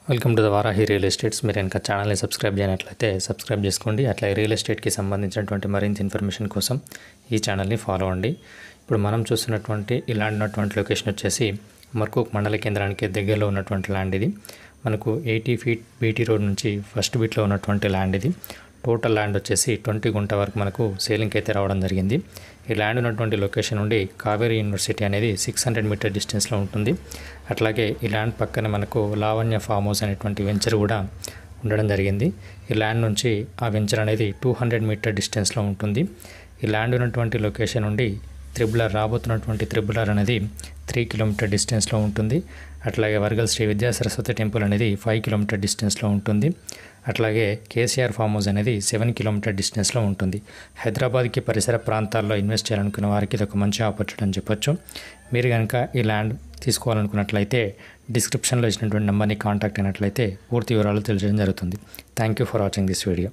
Welcome to the Varahi real estates. మీరు ఇంకా ఛానల్ని సబ్స్క్రైబ్ చేయనట్లయితే సబ్స్క్రైబ్ చేసుకోండి. అట్లా రియల్ ఎస్టేట్కి సంబంధించినటువంటి మరింత ఇన్ఫర్మేషన్ కోసం ఈ ఛానల్ని ఫాలో అవ్వండి. ఇప్పుడు మనం చూస్తున్నటువంటి ఇలాంటి ఉన్నటువంటి లొకేషన్ వచ్చేసి మర్కూక్ మండల కేంద్రానికి దగ్గరలో ఉన్నటువంటి ల్యాండ్ ఇది. మనకు 80 ఫీట్ బీటీ రోడ్ నుంచి ఫస్ట్ బీట్లో ఉన్నటువంటి ల్యాండ్ ఇది. టోటల్ ల్యాండ్ వచ్చేసి 20 గుంట వరకు మనకు సేలింగ్కి అయితే రావడం జరిగింది. ఈ ల్యాండ్ ఉన్నటువంటి లొకేషన్ నుండి కావేరీ యూనివర్సిటీ అనేది 600 మీటర్ డిస్టెన్స్లో ఉంటుంది. అట్లాగే ఈ ల్యాండ్ పక్కన మనకు లావణ్య ఫామ్ హౌస్ అనేటువంటి వెంచర్ కూడా ఉండడం జరిగింది. ఈ ల్యాండ్ నుంచి ఆ వెంచర్ అనేది 200 మీటర్ డిస్టెన్స్లో ఉంటుంది. ఈ ల్యాండ్ ఉన్నటువంటి లొకేషన్ నుండి రాబోతున్నటువంటి త్రిబులర్ అనేది 3 కిలోమీటర్ డిస్టెన్స్లో ఉంటుంది. అట్లాగే వర్గల్ శ్రీ విద్యా సరస్వతి టెంపుల్ అనేది 5 కిలోమీటర్ డిస్టెన్స్లో ఉంటుంది. అట్లాగే కేసీఆర్ ఫామ్ హౌస్ అనేది 7 కిలోమీటర్ డిస్టెన్స్లో ఉంటుంది. హైదరాబాద్కి పరిసర ప్రాంతాల్లో ఇన్వెస్ట్ చేయాలనుకున్న వారికి ఇది ఒక మంచి ఆపర్చునిటీ అని చెప్పొచ్చు. మీరు కనుక ఈ ల్యాండ్ తీసుకోవాలనుకున్నట్లయితే డిస్క్రిప్షన్లో ఇచ్చినటువంటి నెంబర్ని కాంటాక్ట్ అయినట్లయితే పూర్తి వివరాలు తెలియజేయడం జరుగుతుంది. Thank you for watching this video.